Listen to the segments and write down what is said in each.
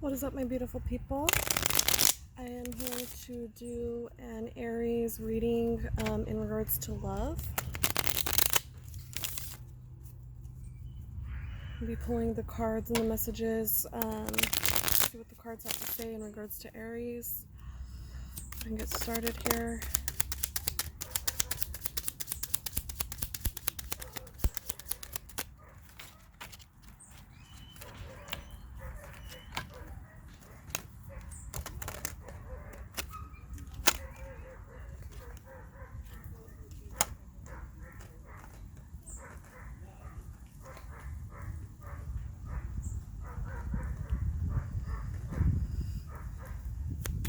What is up, my beautiful people? I am here to do an Aries reading in regards to love. I'll be pulling the cards and the messages, see what the cards have to say in regards to Aries. I can get started here.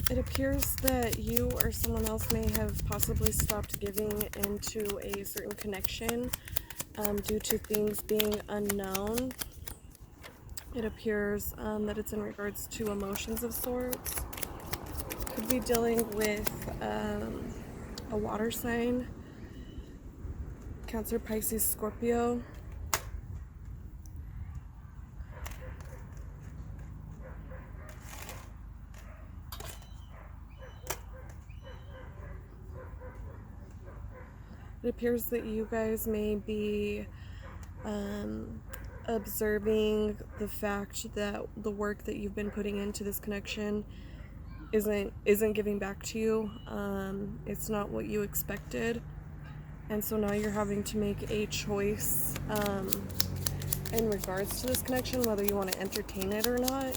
It appears that you or someone else may have possibly stopped giving into a certain connection due to things being unknown. It appears that it's in regards to emotions of sorts. Could be dealing with a water sign, Cancer, Pisces, Scorpio. It appears that you guys may be observing the fact that the work that you've been putting into this connection isn't giving back to you. It's not what you expected, and so now you're having to make a choice in regards to this connection, whether you want to entertain it or not.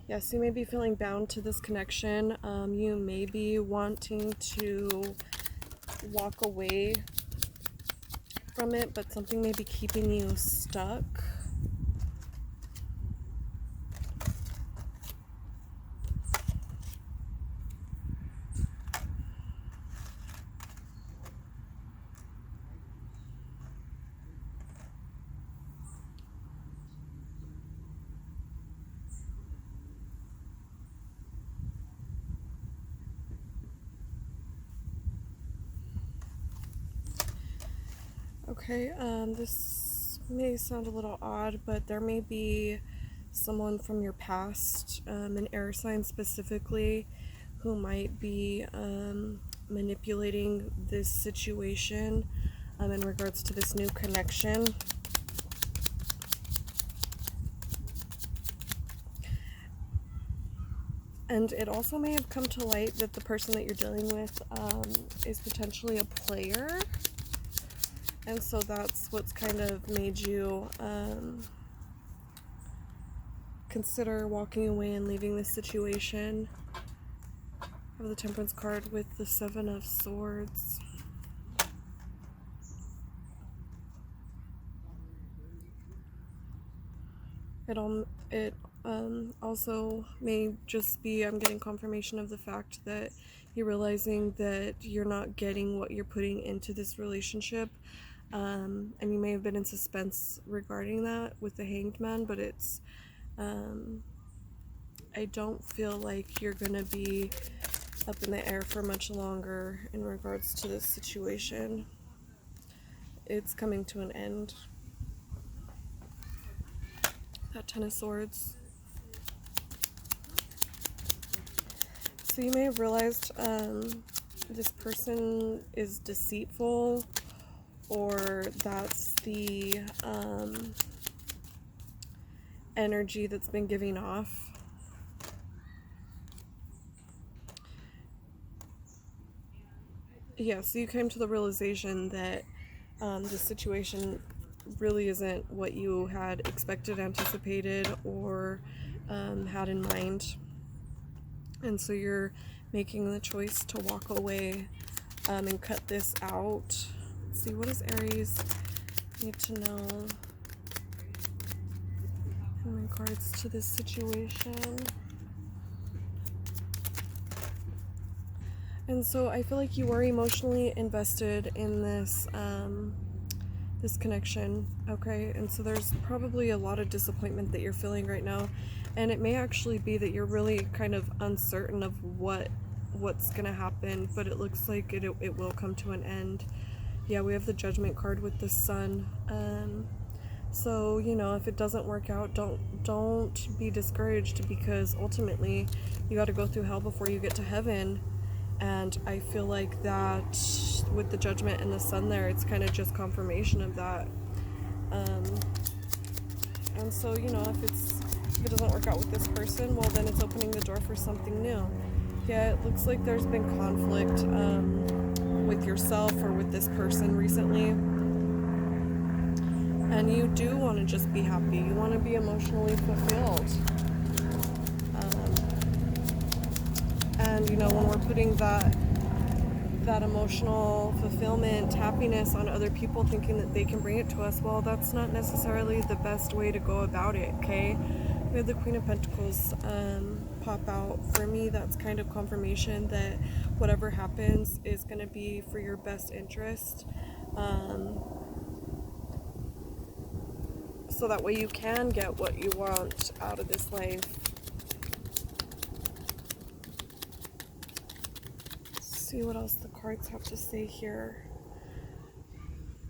Yes, you may be feeling bound to this connection. You may be wanting to walk away from it, but something may be keeping you stuck. Okay, this may sound a little odd, but there may be someone from your past, an air sign specifically, who might be manipulating this situation in regards to this new connection. And it also may have come to light that the person that you're dealing with is potentially a player. And so that's what's kind of made you consider walking away and leaving this situation. I have the Temperance card with the Seven of Swords. It also may just be, I'm getting confirmation of the fact that you're realizing that you're not getting what you're putting into this relationship. And you may have been in suspense regarding that with the Hanged Man, but it's I don't feel like you're gonna be up in the air for much longer in regards to this situation. It's coming to an end. That Ten of Swords. So you may have realized this person is deceitful, or that's the energy that's been giving off. Yeah, so you came to the realization that the situation really isn't what you had expected, anticipated, or had in mind. And so you're making the choice to walk away and cut this out. Let's see, what does Aries need to know in regards to this situation? And so I feel like you were emotionally invested in this this connection, okay? And so there's probably a lot of disappointment that you're feeling right now, and it may actually be that you're really kind of uncertain of what's gonna happen, but it looks like it will come to an end. Yeah, we have the Judgment card with the Sun. So, you know, if it doesn't work out, don't be discouraged, because ultimately you got to go through hell before you get to heaven. And I feel like that with the Judgment and the Sun there, it's kind of just confirmation of that. And so, you know, if it doesn't work out with this person, well, then it's opening the door for something new. Yeah, it looks like there's been conflict with yourself or with this person recently. And you do want to just be happy. You want to be emotionally fulfilled. And, you know, when we're putting that emotional fulfillment, happiness on other people, thinking that they can bring it to us, well, that's not necessarily the best way to go about it, okay? We have the Queen of Pentacles pop out. For me, that's kind of confirmation that whatever happens is going to be for your best interest. So that way you can get what you want out of this life. Let's see what else the cards have to say here.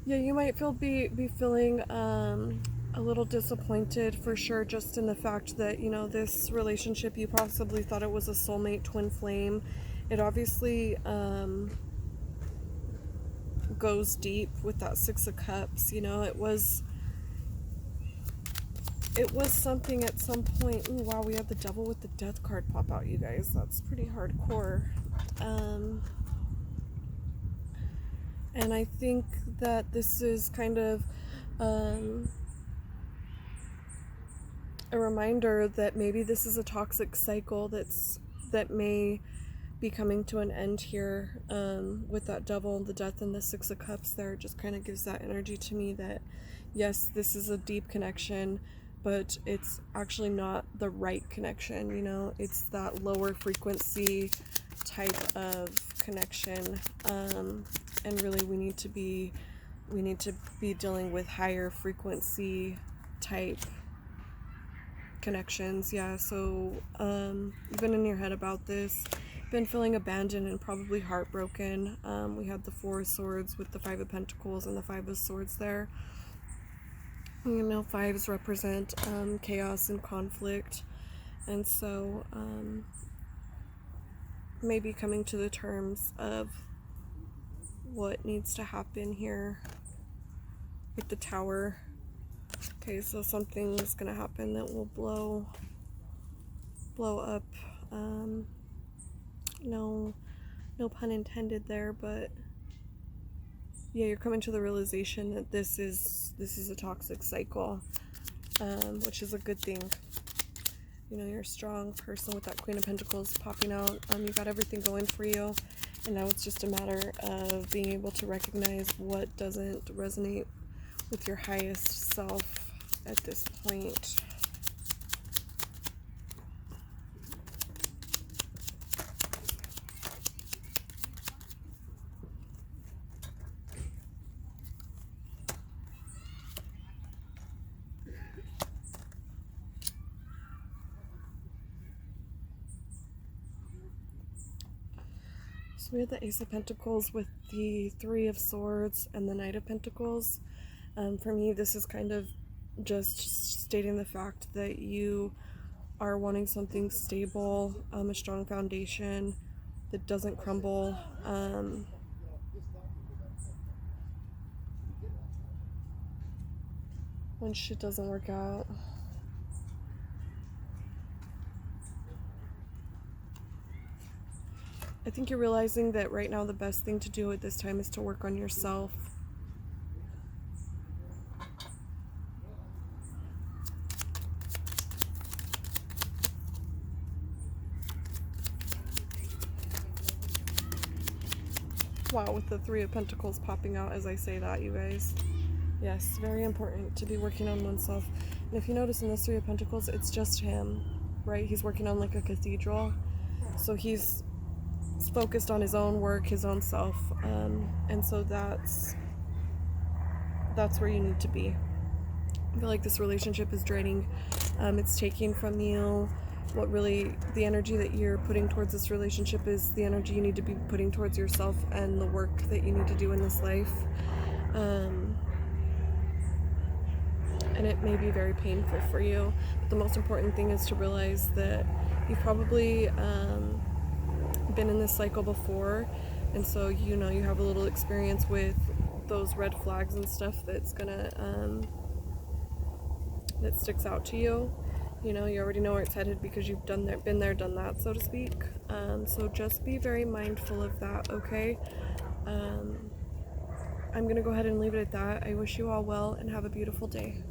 Yeah, you might be feeling a little disappointed for sure, just in the fact that, you know, this relationship, you possibly thought it was a soulmate, twin flame. It obviously goes deep with that Six of Cups. You know, it was something at some point. Ooh, wow, we have the Devil with the Death card pop out, you guys. That's pretty hardcore. And I think that this is kind of a reminder that maybe this is a toxic cycle that may be coming to an end here, with that Devil, the Death, and the Six of Cups there. It just kind of gives that energy to me that, yes, this is a deep connection, but it's actually not the right connection, you know? It's that lower frequency type of connection, and really we need to be dealing with higher frequency type connections. Yeah, so you've been in your head about this, been feeling abandoned and probably heartbroken. We had the Four of Swords with the Five of Pentacles and the Five of Swords there. You know, fives represent chaos and conflict, and so maybe coming to the terms of what needs to happen here with the Tower. Okay, so something's gonna happen that will blow up. No pun intended there, but yeah, you're coming to the realization that this is a toxic cycle, which is a good thing. You know, you're a strong person with that Queen of Pentacles popping out. You got everything going for you, and now it's just a matter of being able to recognize what doesn't resonate with your highest self at this point. So we have the Ace of Pentacles with the Three of Swords and the Knight of Pentacles. For me, this is kind of just stating the fact that you are wanting something stable, a strong foundation that doesn't crumble. When shit doesn't work out. I think you're realizing that right now the best thing to do at this time is to work on yourself. Wow, with the Three of Pentacles popping out as I say that, you guys. Yes, very important to be working on oneself. And if you notice in this Three of Pentacles, it's just him, right? He's working on like a cathedral. So he's focused on his own work, his own self. And so that's that's where you need to be. I feel like this relationship is draining. It's taking from you what really, the energy that you're putting towards this relationship is the energy you need to be putting towards yourself and the work that you need to do in this life. And it may be very painful for you. But the most important thing is to realize that you've probably been in this cycle before, and so you know you have a little experience with those red flags and stuff that's gonna that sticks out to you. You know, you already know where it's headed because you've been there, done that, so to speak. So just be very mindful of that, okay? I'm gonna go ahead and leave it at that. I wish you all well and have a beautiful day.